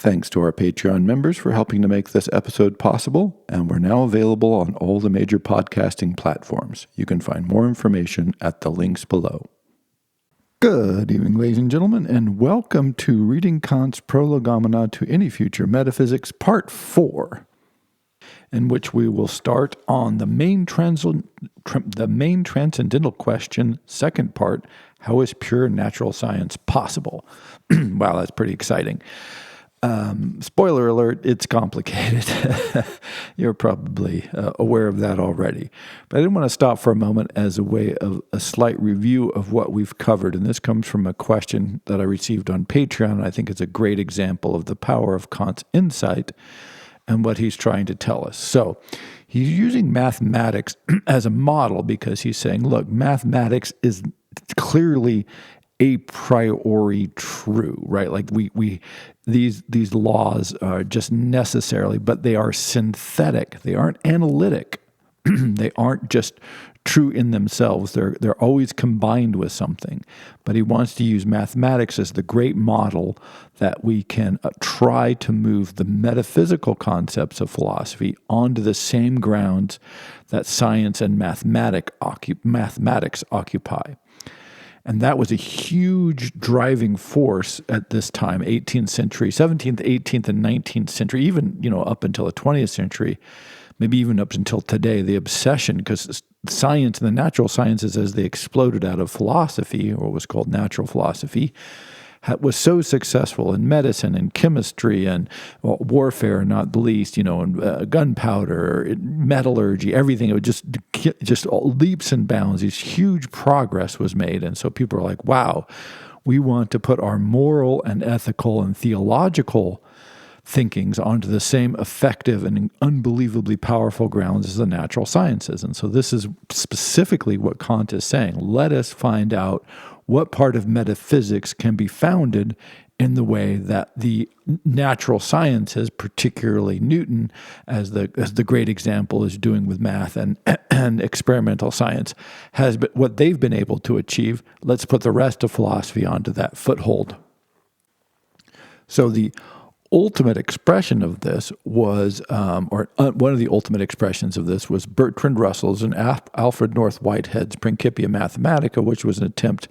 Thanks to our Patreon members for helping to make this episode possible, and we're now available on all the major podcasting platforms. You can find more information at the links below. Good evening, ladies and gentlemen, and welcome to Reading Kant's Prolegomena to Any Future Metaphysics, Part 4, in which we will start on the main transcendental question, second part, how is pure natural science possible? Wow, that's pretty exciting. Spoiler alert, it's complicated. You're probably aware of that already. But I didn't want to stop for a moment as a way of a slight review of what we've covered. And this comes from a question that I received on Patreon. And I think it's a great example of the power of Kant's insight and what he's trying to tell us. So he's using mathematics as a model because he's saying, look, mathematics is clearly a priori true, right? Like these laws are just necessarily, but they are synthetic. They aren't analytic. They aren't just true in themselves. They're always combined with something. But he wants to use mathematics as the great model that we can try to move the metaphysical concepts of philosophy onto the same grounds that science and mathematics occupy. And that was a huge driving force at this time, 18th century, 17th, 18th, and 19th century, even, up until the 20th century, maybe even up until today, the obsession, because science and the natural sciences as they exploded out of philosophy, or what was called natural philosophy, was so successful in medicine and chemistry and warfare, not the least, and gunpowder, metallurgy, everything. It would just leaps and bounds. These huge progress was made. And so people are like, wow, we want to put our moral and ethical and theological thinkings onto the same effective and unbelievably powerful grounds as the natural sciences. And so this is specifically what Kant is saying. Let us find out what part of metaphysics can be founded in the way that the natural sciences, particularly Newton, as the great example, is doing with math and experimental science, has been, what they've been able to achieve. Let's put the rest of philosophy onto that foothold. So the ultimate expression of this was, one of the ultimate expressions of this was Bertrand Russell's and Alfred North Whitehead's Principia Mathematica, which was an attempt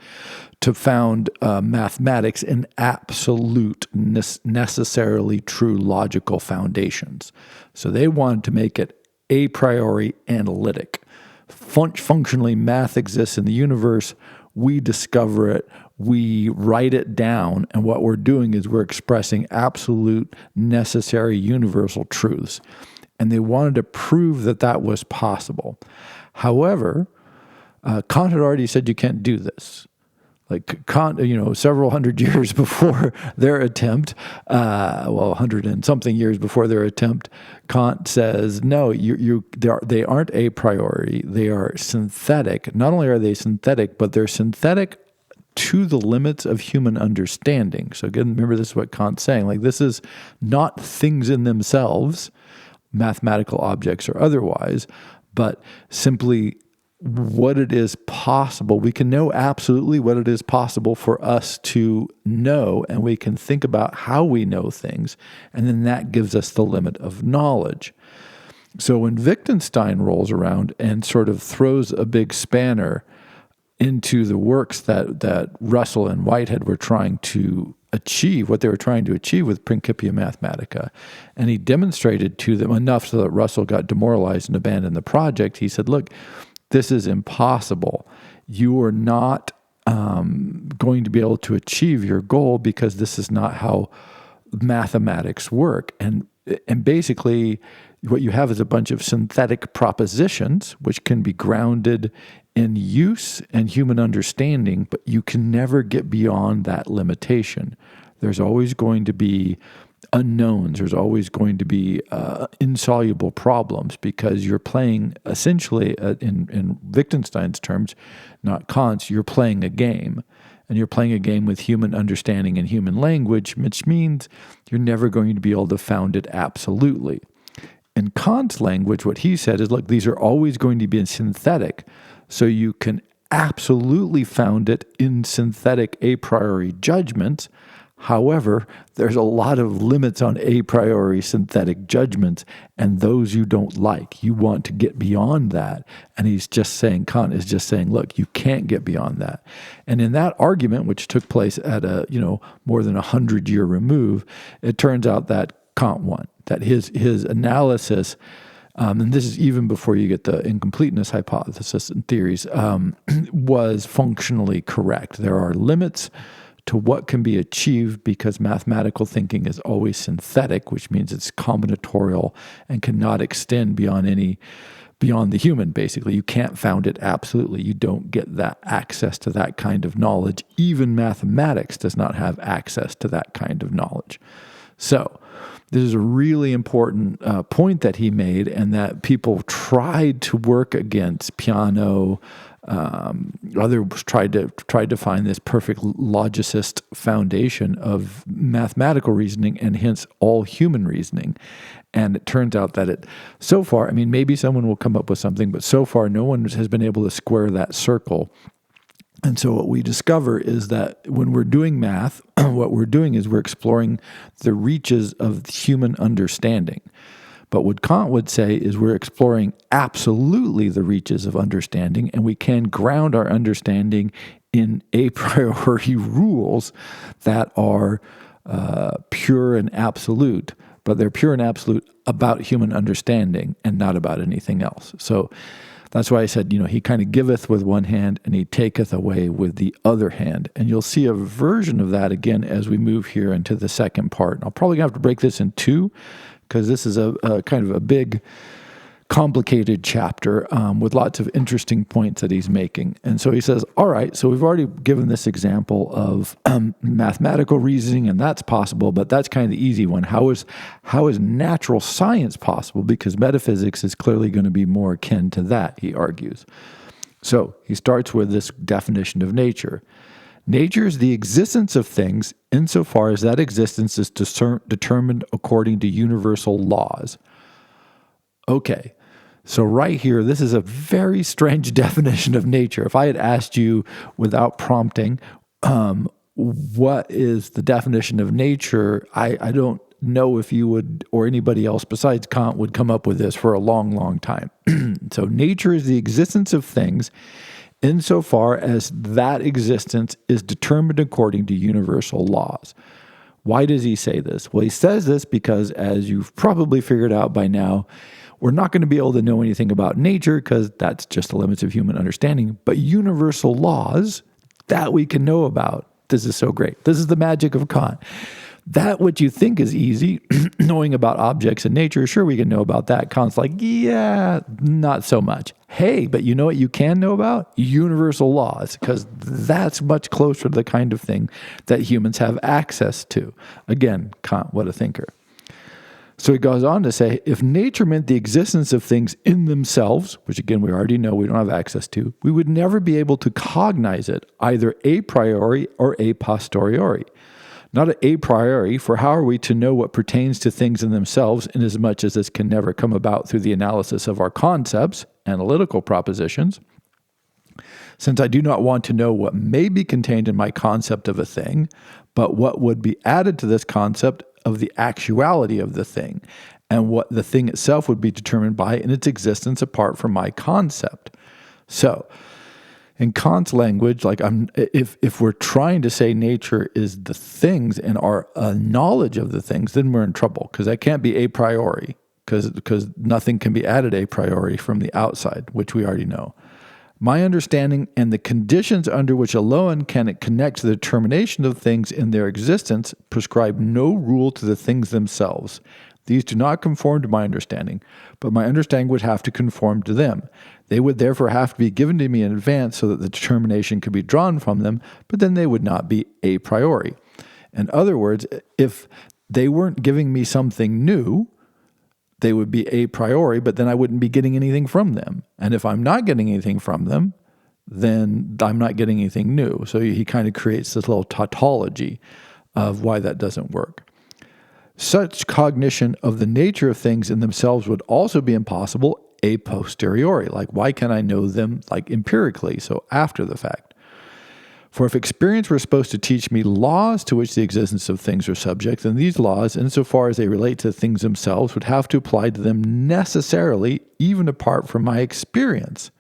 to found mathematics in absolute, necessarily true logical foundations. So they wanted to make it a priori analytic. Functionally, math exists in the universe. We discover it, we write it down, and what we're doing is we're expressing absolute, necessary, universal truths. And they wanted to prove that that was possible. However, Kant had already said you can't do this. Like Kant, several hundred years before their attempt, 100 and something years before their attempt, Kant says, no, they aren't a priori. They are synthetic. Not only are they synthetic, but they're synthetic to the limits of human understanding. So again, remember this is what Kant's saying. Like this is not things in themselves, mathematical objects or otherwise, but simply what it is possible. We can know absolutely what it is possible for us to know, and we can think about how we know things, and then that gives us the limit of knowledge. So when Wittgenstein rolls around and sort of throws a big spanner into the works that Russell and Whitehead were trying to achieve, what they were trying to achieve with Principia Mathematica, and he demonstrated to them enough so that Russell got demoralized and abandoned the project, he said, look, this is impossible. You are not going to be able to achieve your goal because this is not how mathematics work. And basically, what you have is a bunch of synthetic propositions which can be grounded in use and human understanding, but you can never get beyond that limitation. There's always going to be unknowns. There's always going to be insoluble problems because you're playing essentially, in Wittgenstein's terms, not Kant's, you're playing a game. And you're playing a game with human understanding and human language, which means you're never going to be able to found it absolutely. In Kant's language, what he said is, look, these are always going to be synthetic, so you can absolutely found it in synthetic a priori judgments. However, there's a lot of limits on a priori synthetic judgments, and those you don't like. You want to get beyond that. And Kant is just saying, look, you can't get beyond that. And in that argument, which took place at more than 100-year remove, it turns out that Kant won, that his analysis, and this is even before you get the incompleteness hypothesis and theories, was functionally correct. There are limits to what can be achieved because mathematical thinking is always synthetic, which means it's combinatorial and cannot extend beyond the human, basically. You can't found it absolutely. You don't get that access to that kind of knowledge. Even mathematics does not have access to that kind of knowledge. So this is a really important point that he made, and that people tried to work against. Peano, others tried to find this perfect logicist foundation of mathematical reasoning and hence all human reasoning. And it turns out that so far, maybe someone will come up with something, but so far no one has been able to square that circle. And so what we discover is that when we're doing math, what we're doing is we're exploring the reaches of human understanding. But what Kant would say is we're exploring absolutely the reaches of understanding, and we can ground our understanding in a priori rules that are pure and absolute, but they're pure and absolute about human understanding and not about anything else. So that's why I said, he kind of giveth with one hand and he taketh away with the other hand. And you'll see a version of that again as we move here into the second part. And I'll probably have to break this in two, because this is a kind of a big, complicated chapter with lots of interesting points that he's making. And so he says, all right, so we've already given this example of mathematical reasoning, and that's possible, but that's kind of the easy one. How is natural science possible? Because metaphysics is clearly going to be more akin to that, he argues. So he starts with this definition of nature. Nature is the existence of things insofar as that existence is determined according to universal laws. Okay, so right here, this is a very strange definition of nature. If I had asked you without prompting, what is the definition of nature, I don't know if you would, or anybody else besides Kant, would come up with this for a long, long time. So nature is the existence of things insofar as that existence is determined according to universal laws. Why does he say this? Well, he says this because, as you've probably figured out by now, we're not going to be able to know anything about nature because that's just the limits of human understanding. But universal laws, that we can know about. This is so great. This is the magic of Kant. That what you think is easy, knowing about objects in nature, sure, we can know about that. Kant's like, yeah, not so much. Hey, but you know what you can know about? Universal laws, because that's much closer to the kind of thing that humans have access to. Again, Kant, what a thinker. So he goes on to say, if nature meant the existence of things in themselves, which again we already know we don't have access to, we would never be able to cognize it either a priori or a posteriori. Not a priori, for how are we to know what pertains to things in themselves, inasmuch as this can never come about through the analysis of our concepts, analytical propositions? Since I do not want to know what may be contained in my concept of a thing, but what would be added to this concept of the actuality of the thing, and what the thing itself would be determined by in its existence apart from my concept. So, in Kant's language, if we're trying to say nature is the things and our knowledge of the things, then we're in trouble, because that can't be a priori, because nothing can be added a priori from the outside, which we already know. My understanding and the conditions under which alone can it connect to the determination of things in their existence prescribe no rule to the things themselves. These do not conform to my understanding, but my understanding would have to conform to them. They would therefore have to be given to me in advance so that the determination could be drawn from them, but then they would not be a priori. In other words, if they weren't giving me something new, they would be a priori, but then I wouldn't be getting anything from them. And if I'm not getting anything from them, then I'm not getting anything new. So he kind of creates this little tautology of why that doesn't work. Such cognition of the nature of things in themselves would also be impossible a posteriori. Like, why can I know them empirically, so after the fact? For if experience were supposed to teach me laws to which the existence of things are subject, then these laws, insofar as they relate to things themselves, would have to apply to them necessarily, even apart from my experience.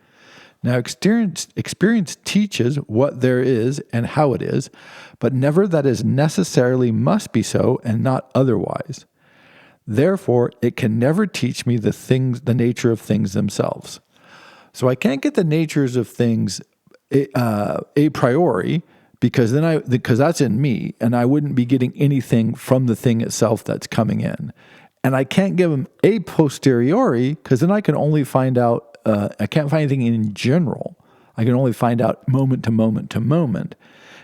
Now, experience teaches what there is and how it is, but never that is necessarily must be so and not otherwise. Therefore, it can never teach me the nature of things themselves. So I can't get the natures of things a priori, because that's in me, and I wouldn't be getting anything from the thing itself that's coming in. And I can't give them a posteriori, because then I can only find out. I can't find anything in general. I can only find out moment to moment to moment,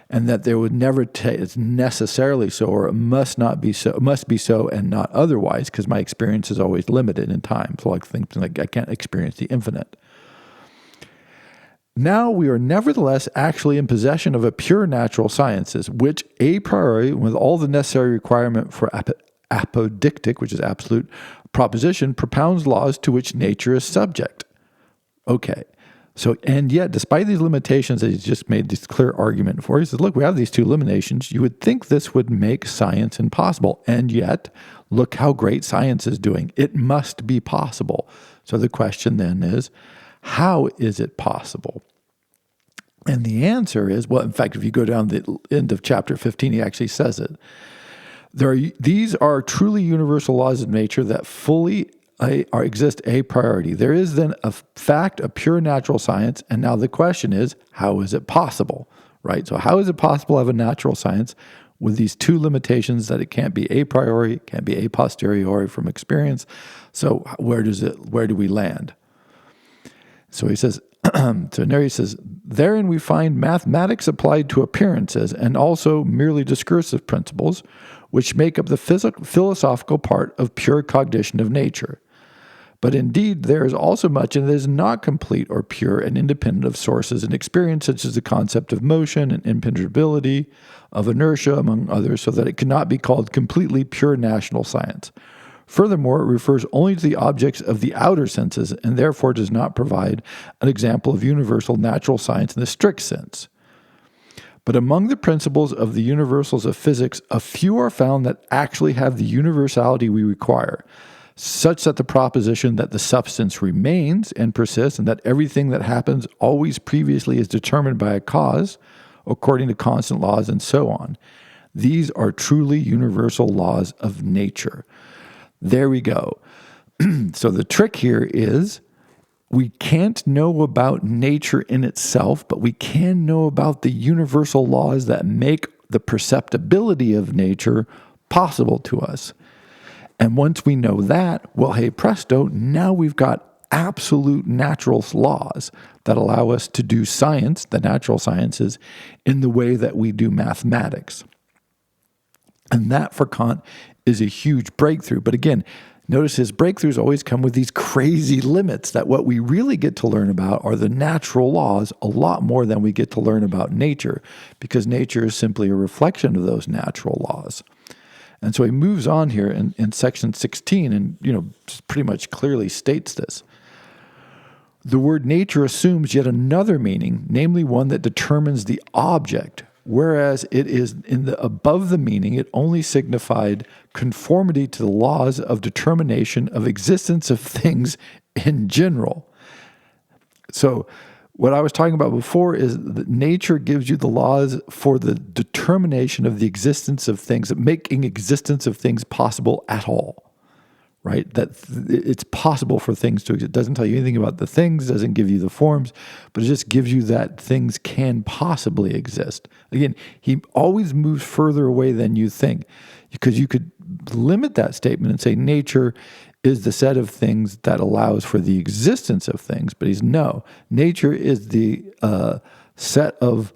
and that there would never it's necessarily so, or it must not be so. It must be so and not otherwise, because my experience is always limited in time. So like things like I can't experience the infinite. Now we are nevertheless actually in possession of a pure natural sciences, which a priori, with all the necessary requirement for apodictic, which is absolute proposition, propounds laws to which nature is subject. Okay. So, and yet, despite these limitations that he's just made this clear argument for, he says, look, we have these two limitations. You would think this would make science impossible. And yet, look how great science is doing. It must be possible. So the question then is, how is it possible? And the answer is, well, in fact, if you go down the end of chapter 15, he actually says it. These are truly universal laws of nature that fully exist a priori. There is then a fact of pure natural science, and now the question is, how is it possible, right? So how is it possible to have a natural science with these two limitations that it can't be a priori, it can't be a posteriori from experience? So where do we land? So he says, therein we find mathematics applied to appearances and also merely discursive principles, which make up the philosophical part of pure cognition of nature. But indeed, there is also much in that is not complete or pure and independent of sources and experience, such as the concept of motion and impenetrability, of inertia, among others, so that it cannot be called completely pure natural science. Furthermore, it refers only to the objects of the outer senses and therefore does not provide an example of universal natural science in the strict sense. But among the principles of the universals of physics, a few are found that actually have the universality we require, such that the proposition that the substance remains and persists and that everything that happens always previously is determined by a cause, according to constant laws and so on. These are truly universal laws of nature. There we go. So the trick here is we can't know about nature in itself, but we can know about the universal laws that make the perceptibility of nature possible to us. And once we know that, well, hey, presto, now we've got absolute natural laws that allow us to do science, the natural sciences, in the way that we do mathematics. And that, for Kant, is a huge breakthrough. But again, notice his breakthroughs always come with these crazy limits, that what we really get to learn about are the natural laws a lot more than we get to learn about nature, because nature is simply a reflection of those natural laws. And so he moves on here in section 16 and, just pretty much clearly states this. The word nature assumes yet another meaning, namely one that determines the object, whereas it is above the meaning, it only signified conformity to the laws of determination of existence of things in general. So what I was talking about before is that nature gives you the laws for the determination of the existence of things, making existence of things possible at all, right? That it's possible for things to exist. It doesn't tell you anything about the things, doesn't give you the forms, but it just gives you that things can possibly exist. Again, he always moves further away than you think, because you could limit that statement and say nature is the set of things that allows for the existence of things, but nature is the set of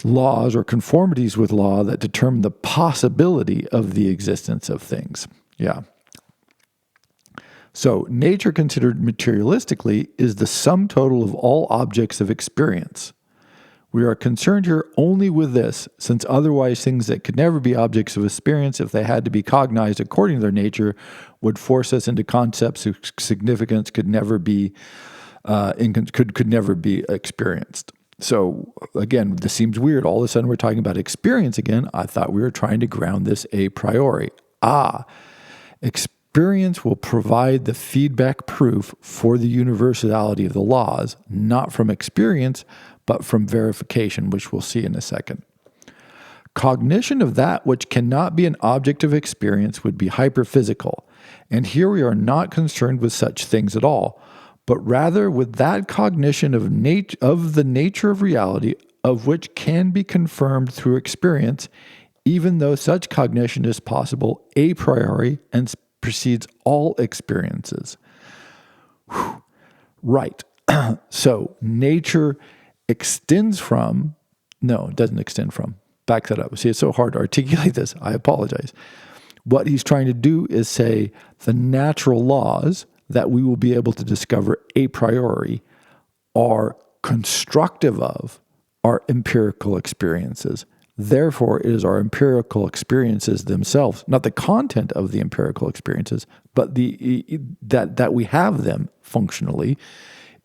laws or conformities with law that determine the possibility of the existence of things. Yeah. So nature considered materialistically is the sum total of all objects of experience. We are concerned here only with this, since otherwise things that could never be objects of experience, if they had to be cognized according to their nature, would force us into concepts whose significance could never be experienced. So again, this seems weird. All of a sudden we're talking about experience again. I thought we were trying to ground this a priori. Experience will provide the feedback proof for the universality of the laws, not from experience, but from verification, which we'll see in a second. Cognition of that which cannot be an object of experience would be hyperphysical, and here we are not concerned with such things at all, but rather with that cognition of the nature of reality of which can be confirmed through experience, even though such cognition is possible a priori and precedes all experiences. Whew. Right. So nature extends from, no, it doesn't extend from. Back that up. See, it's so hard to articulate this. I apologize. What he's trying to do is say the natural laws that we will be able to discover a priori are constructive of our empirical experiences. Therefore, it is our empirical experiences themselves, not the content of the empirical experiences, but that we have them functionally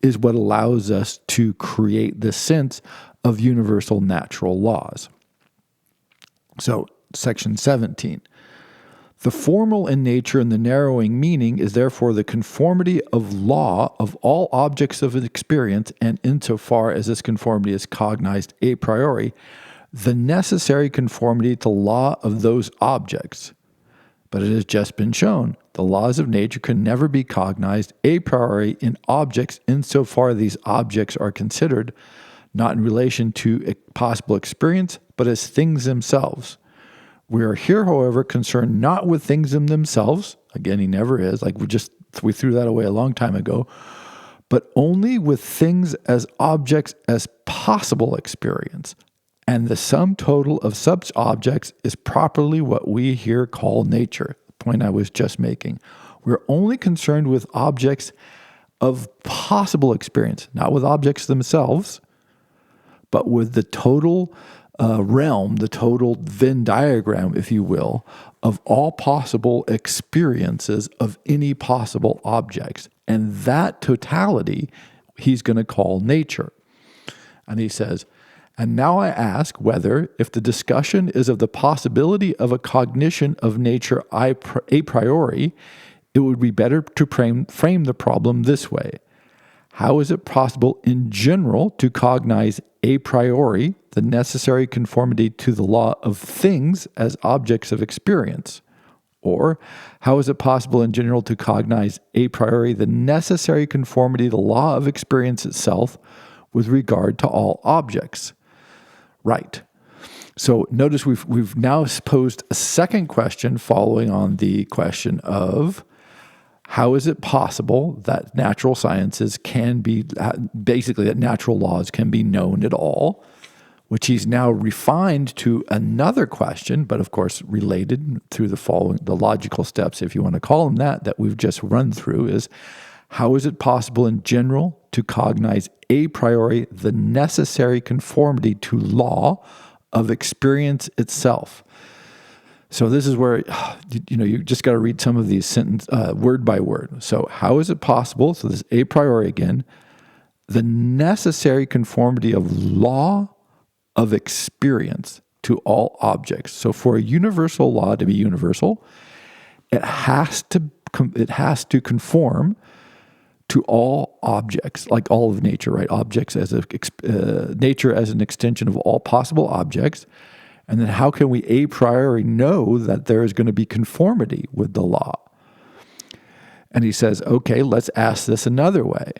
is what allows us to create the sense of universal natural laws. So, section 17. The formal in nature and the narrowing meaning is therefore the conformity of law of all objects of experience, and insofar as this conformity is cognized a priori, the necessary conformity to law of those objects. But it has just been shown the laws of nature can never be cognized a priori in objects insofar these objects are considered not in relation to a possible experience, but as things themselves. We are here, however, concerned not with things in themselves. Again, he never is. Like we threw that away a long time ago. But only with things as objects as possible experience. And the sum total of such objects is properly what we here call nature. The point I was just making. We're only concerned with objects of possible experience, not with objects themselves, but with the total realm, the total Venn diagram, if you will, of all possible experiences of any possible objects. And that totality he's going to call nature. And he says, and now I ask whether, if the discussion is of the possibility of a cognition of nature a priori, it would be better to frame the problem this way. How is it possible in general to cognize a priori the necessary conformity to the law of things as objects of experience? Or how is it possible in general to cognize a priori the necessary conformity to the law of experience itself with regard to all objects? Right. So notice we've now posed a second question following on the question of how is it possible that natural sciences can be, basically that natural laws can be known at all, which he's now refined to another question, but of course related through the logical steps, if you want to call them that we've just run through, is how is it possible in general to cognize a priori the necessary conformity to law of experience itself? So this is where, you just got to read some of these sentences word by word. So how is it possible, so this a priori again, the necessary conformity of law of experience to all objects. So for a universal law to be universal, it has to conform to all objects, like all of nature, right? Objects as nature as an extension of all possible objects. And then how can we a priori know that there is going to be conformity with the law? And he says, okay, let's ask this another way.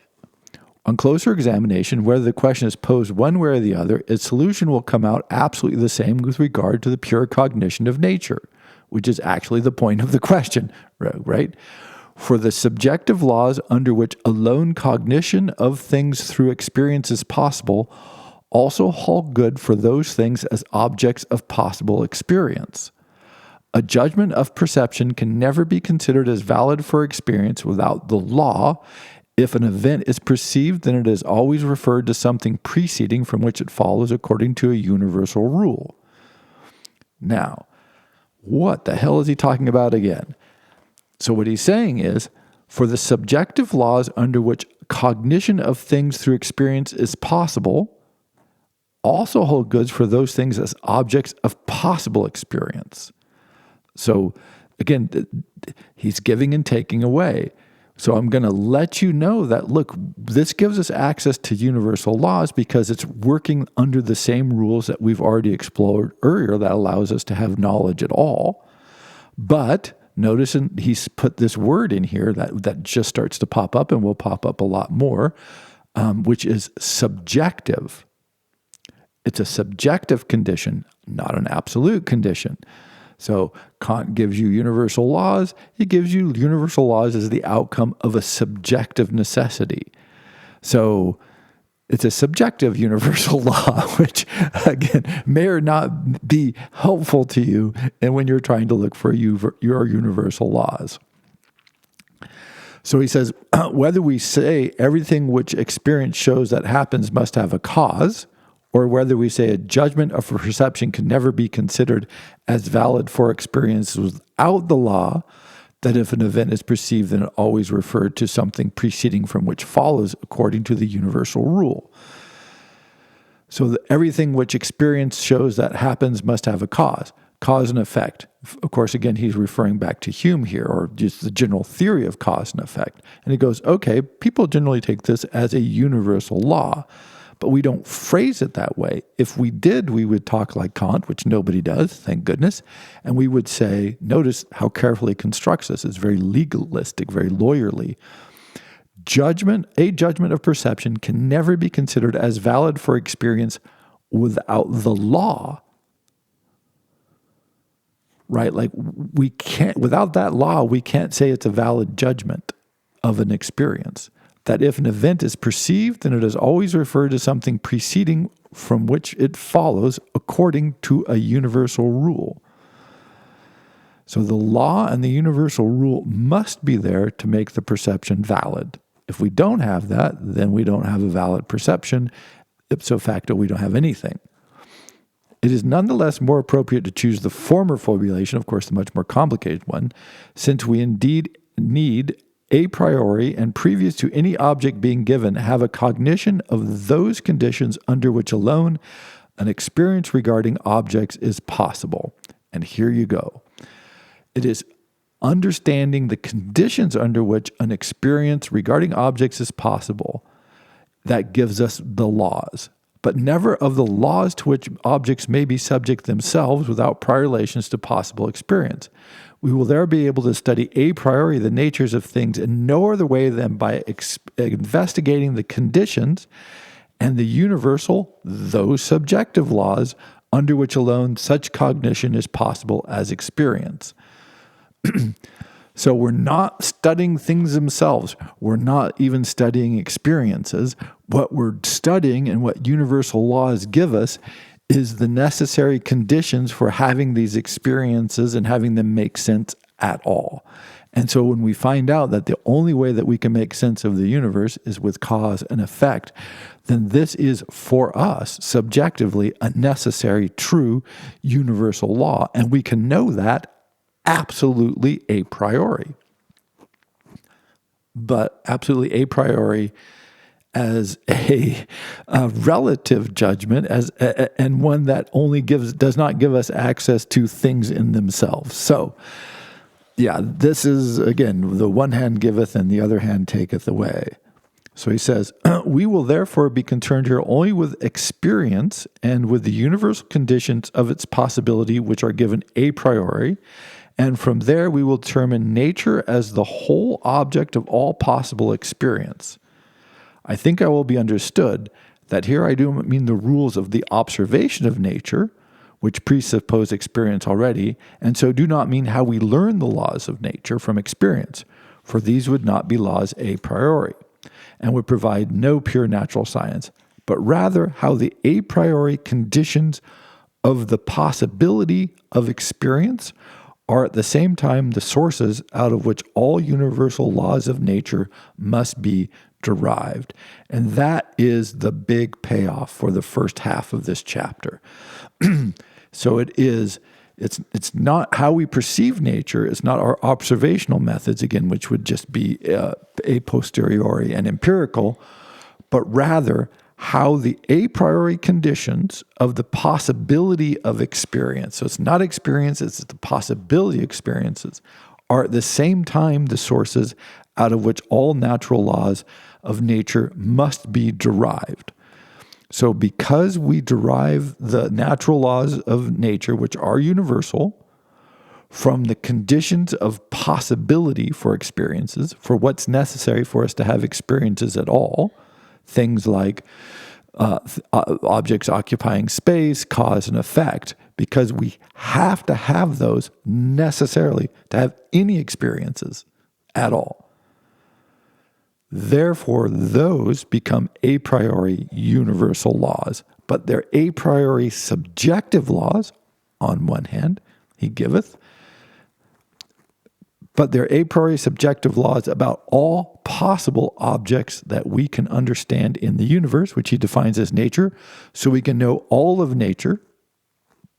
On closer examination, whether the question is posed one way or the other, its solution will come out absolutely the same with regard to the pure cognition of nature, which is actually the point of the question, right? For the subjective laws under which alone cognition of things through experience is possible also hold good for those things as objects of possible experience. A judgment of perception can never be considered as valid for experience without the law. If an event is perceived, then it is always referred to something preceding from which it follows according to a universal rule. Now, what the hell is he talking about again? So what he's saying is, for the subjective laws under which cognition of things through experience is possible, also hold good for those things as objects of possible experience. So again, he's giving and taking away. So I'm going to let you know that, look, this gives us access to universal laws because it's working under the same rules that we've already explored earlier that allows us to have knowledge at all. But notice he's put this word in here that just starts to pop up and will pop up a lot more, which is subjective. It's a subjective condition, not an absolute condition. So Kant gives you universal laws. He gives you universal laws as the outcome of a subjective necessity. So it's a subjective universal law, which, again, may or not be helpful to you and when you're trying to look for your universal laws. So he says, whether we say everything which experience shows that happens must have a cause, or whether we say a judgment of perception can never be considered as valid for experience without the law, that if an event is perceived, then it always referred to something preceding from which follows according to the universal rule. So everything which experience shows that happens must have a cause and effect. Of course, again, he's referring back to Hume here, or just the general theory of cause and effect. And he goes, okay, people generally take this as a universal law, but we don't phrase it that way. If we did, we would talk like Kant, which nobody does, thank goodness. And we would say, notice how carefully he constructs this. It's very legalistic, very lawyerly. A judgment of perception can never be considered as valid for experience without the law. Right? Like we can't, without that law, we can't say it's a valid judgment of an experience. That if an event is perceived, then it is always referred to something preceding from which it follows according to a universal rule. So the law and the universal rule must be there to make the perception valid. If we don't have that, then we don't have a valid perception. Ipso facto, we don't have anything. It is nonetheless more appropriate to choose the former formulation, of course, the much more complicated one, since we indeed need a priori and previous to any object being given have a cognition of those conditions under which alone an experience regarding objects is possible. And here you go. It is understanding the conditions under which an experience regarding objects is possible that gives us the laws, but never of the laws to which objects may be subject themselves without prior relations to possible experience. We will there be able to study a priori the natures of things in no other way than by investigating the conditions and the universal, though subjective laws under which alone such cognition is possible as experience. So we're not studying things themselves. We're not even studying experiences. What we're studying and what universal laws give us is the necessary conditions for having these experiences and having them make sense at all. And so when we find out that the only way that we can make sense of the universe is with cause and effect, then this is for us subjectively a necessary, true universal law. And we can know that absolutely a priori. But absolutely a priori as a relative judgment, and one that only does not give us access to things in themselves. So, yeah, this is, again, the one hand giveth and the other hand taketh away. So he says, we will therefore be concerned here only with experience and with the universal conditions of its possibility, which are given a priori, and from there we will determine nature as the whole object of all possible experience. I think I will be understood that here I do mean the rules of the observation of nature, which presuppose experience already, and so do not mean how we learn the laws of nature from experience, for these would not be laws a priori, and would provide no pure natural science, but rather how the a priori conditions of the possibility of experience are at the same time the sources out of which all universal laws of nature must be derived. And that is the big payoff for the first half of this chapter. So it's not how we perceive nature, it's not our observational methods, again, which would just be a posteriori and empirical, but rather how the a priori conditions of the possibility of experience, so it's not experience, it's the possibility experiences, are at the same time the sources out of which all natural laws of nature must be derived. So because we derive the natural laws of nature, which are universal, from the conditions of possibility for experiences, for what's necessary for us to have experiences at all, things like objects occupying space, cause and effect, because we have to have those necessarily to have any experiences at all. Therefore, those become a priori universal laws, but they're a priori subjective laws on one hand, he giveth, but they're a priori subjective laws about all possible objects that we can understand in the universe, which he defines as nature, so we can know all of nature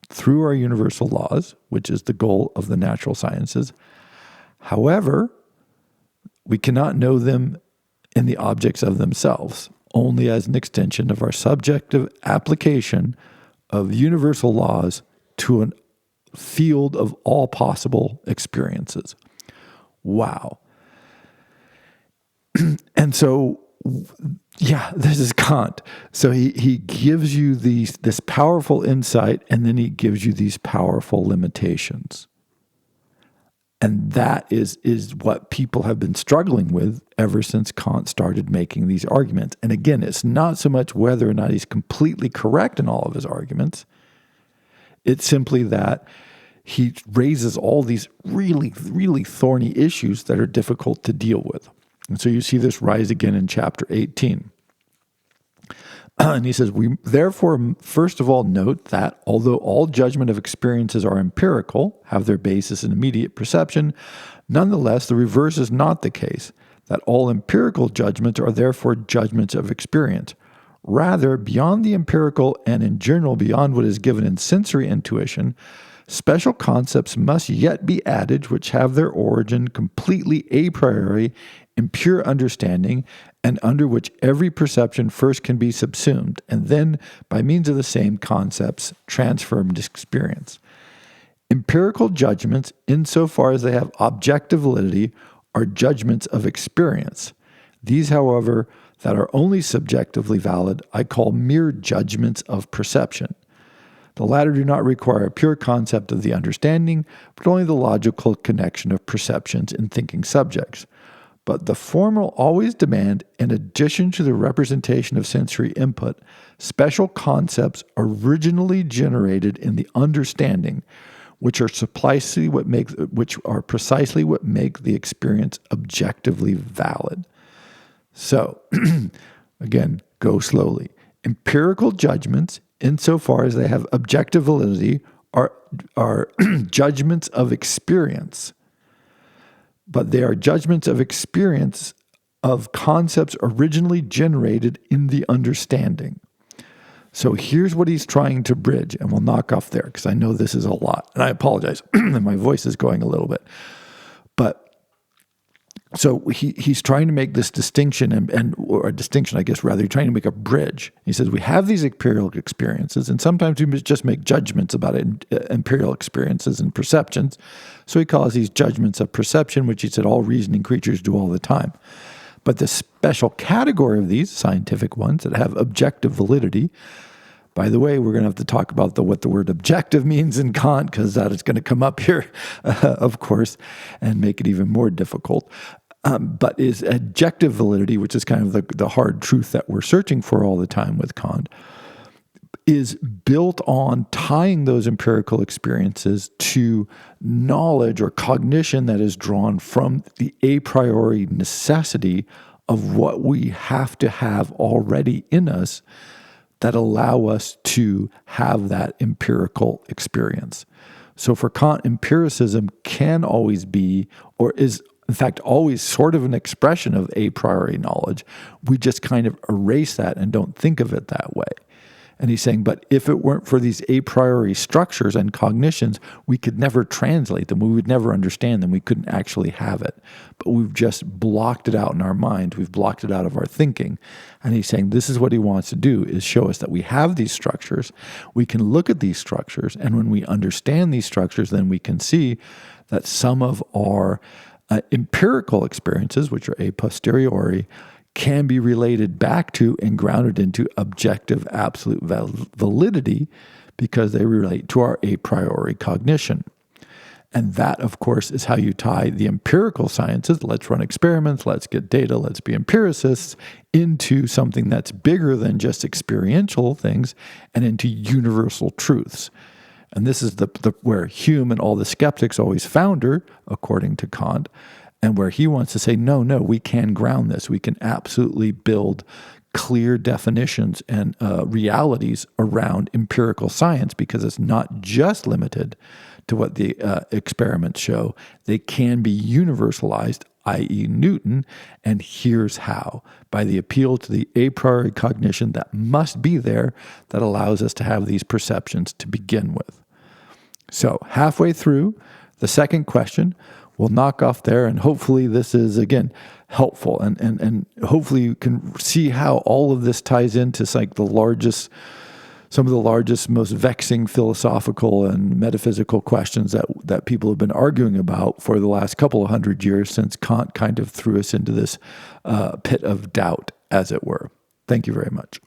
through our universal laws, which is the goal of the natural sciences. However, we cannot know them in the objects of themselves, only as an extension of our subjective application of universal laws to a field of all possible experiences. Wow. And so, yeah, this is Kant. So he gives you this powerful insight, and then he gives you these powerful limitations. And that is what people have been struggling with ever since Kant started making these arguments. And again, it's not so much whether or not he's completely correct in all of his arguments. It's simply that he raises all these really, really thorny issues that are difficult to deal with. And so you see this rise again in chapter 18. And he says, we therefore, first of all, note that although all judgment of experiences are empirical, have their basis in immediate perception, nonetheless, the reverse is not the case, that all empirical judgments are therefore judgments of experience. Rather, beyond the empirical and in general beyond what is given in sensory intuition, special concepts must yet be added which have their origin completely a priori in pure understanding, and under which every perception first can be subsumed, and then, by means of the same concepts, transformed to experience. Empirical judgments, insofar as they have objective validity, are judgments of experience. These, however, that are only subjectively valid, I call mere judgments of perception. The latter do not require a pure concept of the understanding, but only the logical connection of perceptions in thinking subjects. But the former always demand, in addition to the representation of sensory input, special concepts originally generated in the understanding, which are precisely what make the experience objectively valid. So, again, go slowly. Empirical judgments, insofar as they have objective validity, are judgments of experience. But they are judgments of experience of concepts originally generated in the understanding. So here's what he's trying to bridge, and we'll knock off there because I know this is a lot. And I apologize, my voice is going a little bit. But so he's trying to make this distinction, or a distinction, I guess, rather. He's trying to make a bridge. He says we have these empirical experiences, and sometimes we just make judgments about it, imperial experiences and perceptions. So he calls these judgments of perception, which he said all reasoning creatures do all the time. But the special category of these, scientific ones, that have objective validity, by the way, we're going to have to talk about what the word objective means in Kant, because that is going to come up here, of course, and make it even more difficult. But is objective validity, which is kind of the hard truth that we're searching for all the time with Kant, is built on tying those empirical experiences to knowledge or cognition that is drawn from the a priori necessity of what we have to have already in us that allow us to have that empirical experience. So for Kant, empiricism can always be, or is in fact always sort of an expression of a priori knowledge. We just kind of erase that and don't think of it that way. And he's saying, but if it weren't for these a priori structures and cognitions, we could never translate them. We would never understand them. We couldn't actually have it. But we've just blocked it out in our mind. We've blocked it out of our thinking. And he's saying this is what he wants to do, is show us that we have these structures. We can look at these structures. And when we understand these structures, then we can see that some of our empirical experiences, which are a posteriori, can be related back to and grounded into objective absolute validity because they relate to our a priori cognition. And that, of course, is how you tie the empirical sciences, let's run experiments, let's get data, let's be empiricists, into something that's bigger than just experiential things and into universal truths. And this is where Hume and all the skeptics always founder, according to Kant, and where he wants to say, no, we can ground this. We can absolutely build clear definitions and realities around empirical science because it's not just limited to what the experiments show. They can be universalized, i.e. Newton, and here's how. By the appeal to the a priori cognition that must be there that allows us to have these perceptions to begin with. So halfway through the second question, we'll knock off there, and hopefully this is, again, helpful. And hopefully you can see how all of this ties into like some of the largest, most vexing philosophical and metaphysical questions that people have been arguing about for the last couple of hundred years since Kant kind of threw us into this pit of doubt, as it were. Thank you very much.